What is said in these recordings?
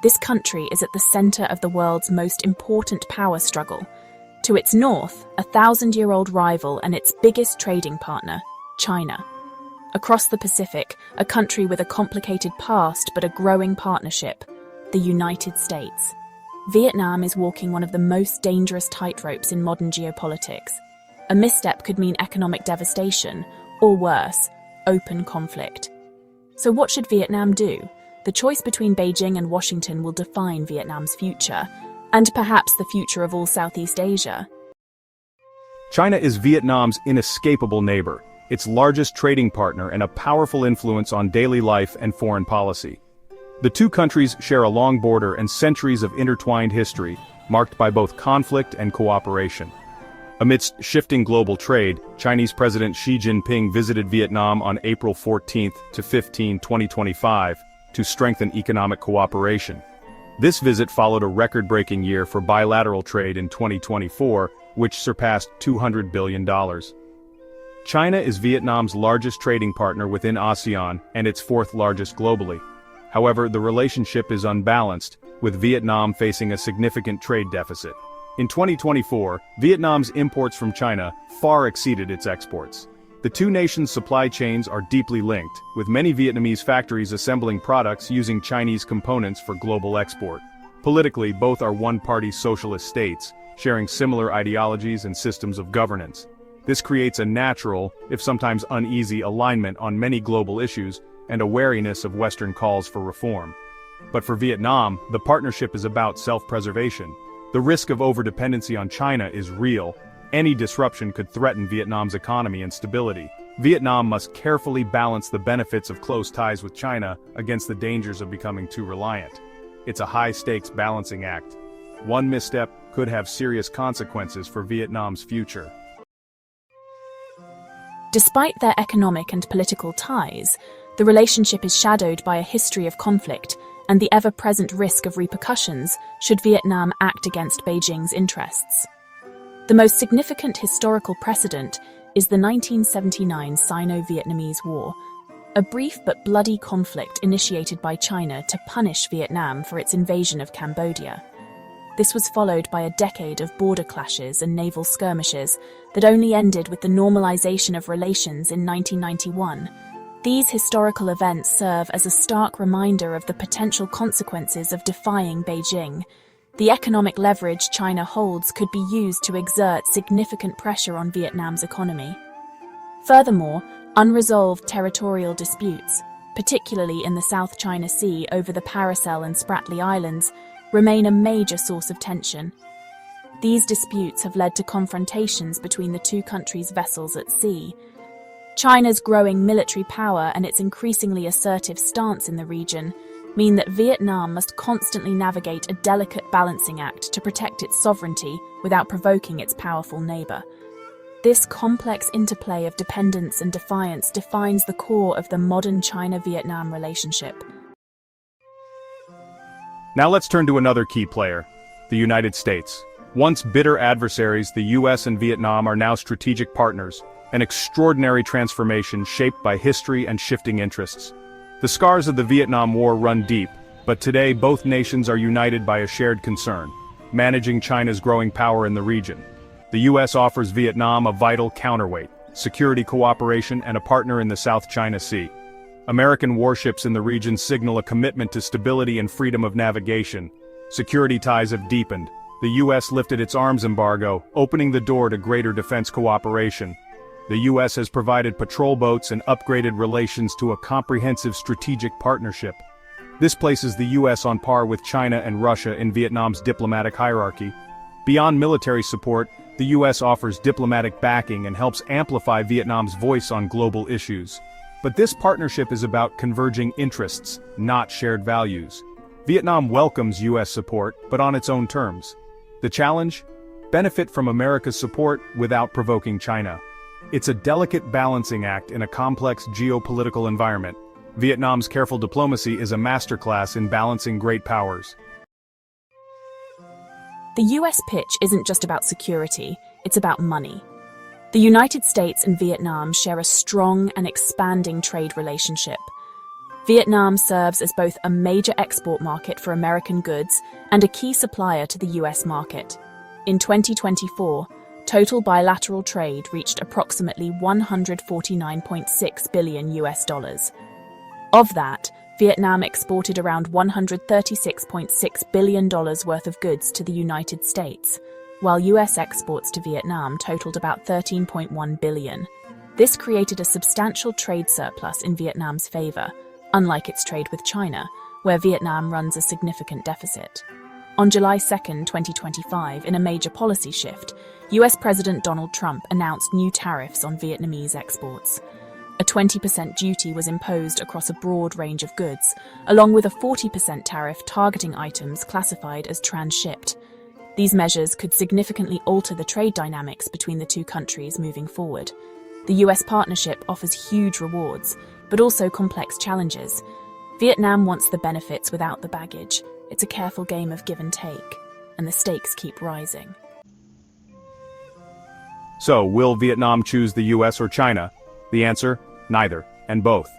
This country is at the center of the world's most important power struggle. To its north, a thousand-year-old rival and its biggest trading partner, China. Across the Pacific, a country with a complicated past but a growing partnership, the United States. Vietnam is walking one of the most dangerous tightropes in modern geopolitics. A misstep could mean economic devastation, or worse, open conflict. So what should Vietnam do? The choice between Beijing and Washington will define Vietnam's future, and perhaps the future of all Southeast Asia. China is Vietnam's inescapable neighbor, its largest trading partner and a powerful influence on daily life and foreign policy. The two countries share a long border and centuries of intertwined history, marked by both conflict and cooperation. Amidst shifting global trade, Chinese President Xi Jinping visited Vietnam on April 14 to 15, 2025, to strengthen economic cooperation. This visit followed a record-breaking year for bilateral trade in 2024, which surpassed $200 billion. China is Vietnam's largest trading partner within ASEAN and its fourth largest globally. However, the relationship is unbalanced, with Vietnam facing a significant trade deficit. In 2024, Vietnam's imports from China far exceeded its exports. The two nations' supply chains are deeply linked, with many Vietnamese factories assembling products using Chinese components for global export. Politically, both are one-party socialist states, sharing similar ideologies and systems of governance. This creates a natural, if sometimes uneasy, alignment on many global issues and a wariness of Western calls for reform. But for Vietnam, the partnership is about self-preservation. The risk of overdependency on China is real. Any disruption could threaten Vietnam's economy and stability. Vietnam must carefully balance the benefits of close ties with China against the dangers of becoming too reliant. It's a high-stakes balancing act. One misstep could have serious consequences for Vietnam's future. Despite their economic and political ties, the relationship is shadowed by a history of conflict and the ever-present risk of repercussions should Vietnam act against Beijing's interests. The most significant historical precedent is the 1979 Sino-Vietnamese War, a brief but bloody conflict initiated by China to punish Vietnam for its invasion of Cambodia. This was followed by a decade of border clashes and naval skirmishes that only ended with the normalization of relations in 1991. These historical events serve as a stark reminder of the potential consequences of defying Beijing. The economic leverage China holds could be used to exert significant pressure on Vietnam's economy. Furthermore, unresolved territorial disputes, particularly in the South China Sea over the Paracel and Spratly Islands, remain a major source of tension. These disputes have led to confrontations between the two countries' vessels at sea. China's growing military power and its increasingly assertive stance in the region mean that Vietnam must constantly navigate a delicate balancing act to protect its sovereignty without provoking its powerful neighbor. This complex interplay of dependence and defiance defines the core of the modern China-Vietnam relationship. Now let's turn to another key player, the United States. Once bitter adversaries, the US and Vietnam are now strategic partners, an extraordinary transformation shaped by history and shifting interests. The scars of the Vietnam War run deep, but today both nations are united by a shared concern: managing China's growing power in the region. The US offers Vietnam a vital counterweight, security cooperation and a partner in the South China Sea. American warships in the region signal a commitment to stability and freedom of navigation. Security ties have deepened. The US lifted its arms embargo, opening the door to greater defense cooperation. The US has provided patrol boats and upgraded relations to a comprehensive strategic partnership. This places the US on par with China and Russia in Vietnam's diplomatic hierarchy. Beyond military support, the US offers diplomatic backing and helps amplify Vietnam's voice on global issues. But this partnership is about converging interests, not shared values. Vietnam welcomes US support, but on its own terms. The challenge? Benefit from America's support without provoking China. It's a delicate balancing act in a complex geopolitical environment. Vietnam's careful diplomacy is a masterclass in balancing great powers. The US pitch isn't just about security, it's about money. The United States and Vietnam share a strong and expanding trade relationship. Vietnam serves as both a major export market for American goods and a key supplier to the US market. In 2024, total bilateral trade reached approximately $149.6 billion US dollars. Of that, Vietnam exported around $136.6 billion worth of goods to the United States, while US exports to Vietnam totaled about $13.1 billion. This created a substantial trade surplus in Vietnam's favor, unlike its trade with China, where Vietnam runs a significant deficit. On July 2, 2025, in a major policy shift, US President Donald Trump announced new tariffs on Vietnamese exports. A 20% duty was imposed across a broad range of goods, along with a 40% tariff targeting items classified as transshipped. These measures could significantly alter the trade dynamics between the two countries moving forward. The US partnership offers huge rewards, but also complex challenges. Vietnam wants the benefits without the baggage. It's a careful game of give and take, and the stakes keep rising. So, will Vietnam choose the US or China? The answer? Neither, and both.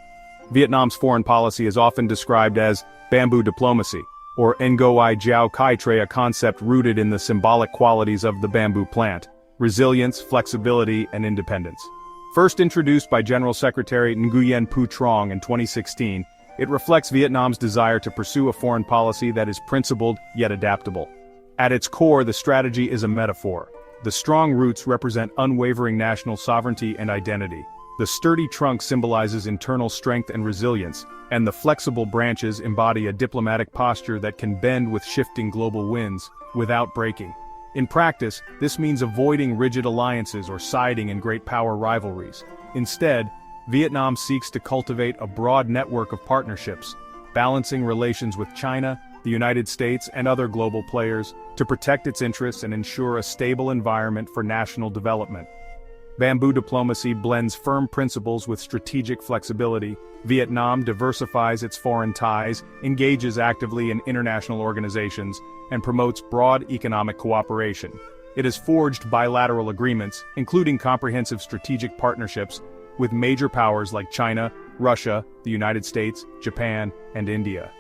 Vietnam's foreign policy is often described as bamboo diplomacy, or Ngoi Jiao Kai Tre, a concept rooted in the symbolic qualities of the bamboo plant: resilience, flexibility, and independence. First introduced by General Secretary Nguyen Phu Trong in 2016, it reflects Vietnam's desire to pursue a foreign policy that is principled yet adaptable. At its core, the strategy is a metaphor. The strong roots represent unwavering national sovereignty and identity. The sturdy trunk symbolizes internal strength and resilience, and the flexible branches embody a diplomatic posture that can bend with shifting global winds without breaking. In practice, this means avoiding rigid alliances or siding in great power rivalries. Instead, Vietnam seeks to cultivate a broad network of partnerships, balancing relations with China, the United States, and other global players to protect its interests and ensure a stable environment for national development. Bamboo diplomacy blends firm principles with strategic flexibility. Vietnam diversifies its foreign ties, engages actively in international organizations, and promotes broad economic cooperation. It has forged bilateral agreements, including comprehensive strategic partnerships, with major powers like China, Russia, the United States, Japan, and India.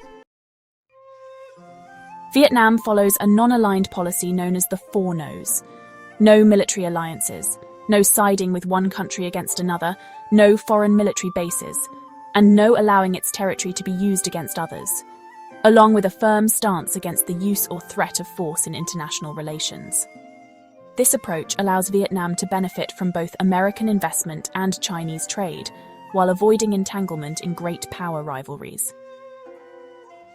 Vietnam follows a non-aligned policy known as the Four No's. No military alliances, no siding with one country against another, no foreign military bases, and no allowing its territory to be used against others, along with a firm stance against the use or threat of force in international relations. This approach allows Vietnam to benefit from both American investment and Chinese trade, while avoiding entanglement in great power rivalries.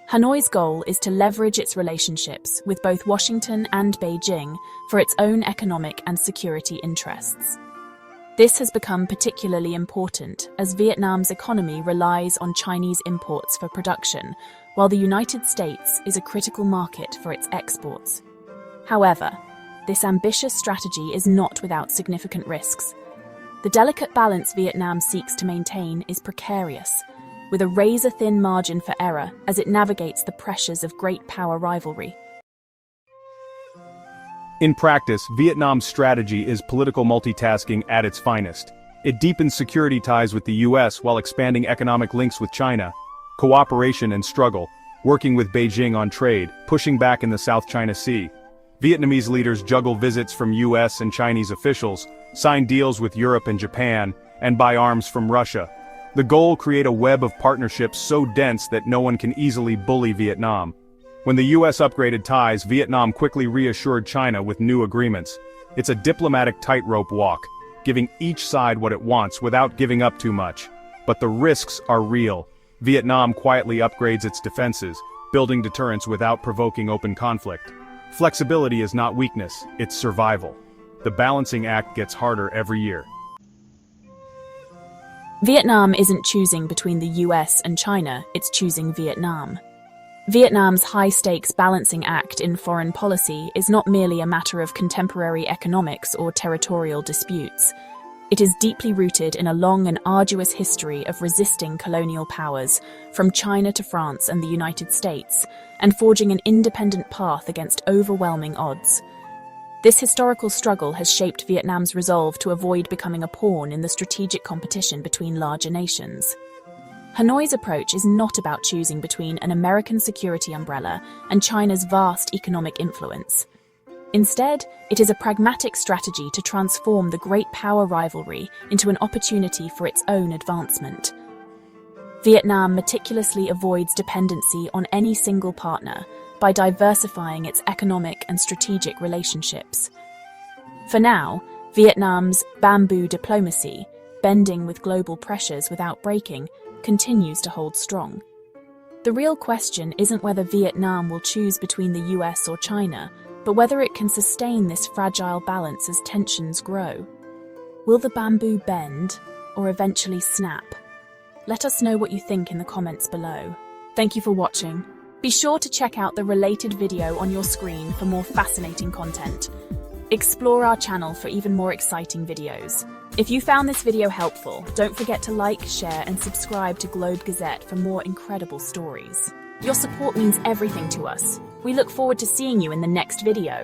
Hanoi's goal is to leverage its relationships with both Washington and Beijing for its own economic and security interests. This has become particularly important as Vietnam's economy relies on Chinese imports for production, while the United States is a critical market for its exports. However, this ambitious strategy is not without significant risks. The delicate balance Vietnam seeks to maintain is precarious, with a razor-thin margin for error as it navigates the pressures of great power rivalry. In practice, Vietnam's strategy is political multitasking at its finest. It deepens security ties with the US while expanding economic links with China, cooperation and struggle, working with Beijing on trade, pushing back in the South China Sea. Vietnamese leaders juggle visits from US and Chinese officials, sign deals with Europe and Japan, and buy arms from Russia. The goal: create a web of partnerships so dense that no one can easily bully Vietnam. When the US upgraded ties, Vietnam quickly reassured China with new agreements. It's a diplomatic tightrope walk, giving each side what it wants without giving up too much. But the risks are real. Vietnam quietly upgrades its defenses, building deterrence without provoking open conflict. Flexibility is not weakness, it's survival. The balancing act gets harder every year. Vietnam isn't choosing between the US and China, it's choosing Vietnam. Vietnam's high-stakes balancing act in foreign policy is not merely a matter of contemporary economics or territorial disputes. It is deeply rooted in a long and arduous history of resisting colonial powers, from China to France and the United States, and forging an independent path against overwhelming odds. This historical struggle has shaped Vietnam's resolve to avoid becoming a pawn in the strategic competition between larger nations. Hanoi's approach is not about choosing between an American security umbrella and China's vast economic influence. Instead, it is a pragmatic strategy to transform the great power rivalry into an opportunity for its own advancement. Vietnam meticulously avoids dependency on any single partner by diversifying its economic and strategic relationships. For now, Vietnam's bamboo diplomacy, bending with global pressures without breaking, continues to hold strong. The real question isn't whether Vietnam will choose between the US or China, but whether it can sustain this fragile balance as tensions grow. Will the bamboo bend or eventually snap? Let us know what you think in the comments below. Thank you for watching. Be sure to check out the related video on your screen for more fascinating content. Explore our channel for even more exciting videos. If you found this video helpful, don't forget to like, share, and subscribe to Globe Gazette for more incredible stories. Your support means everything to us. We look forward to seeing you in the next video.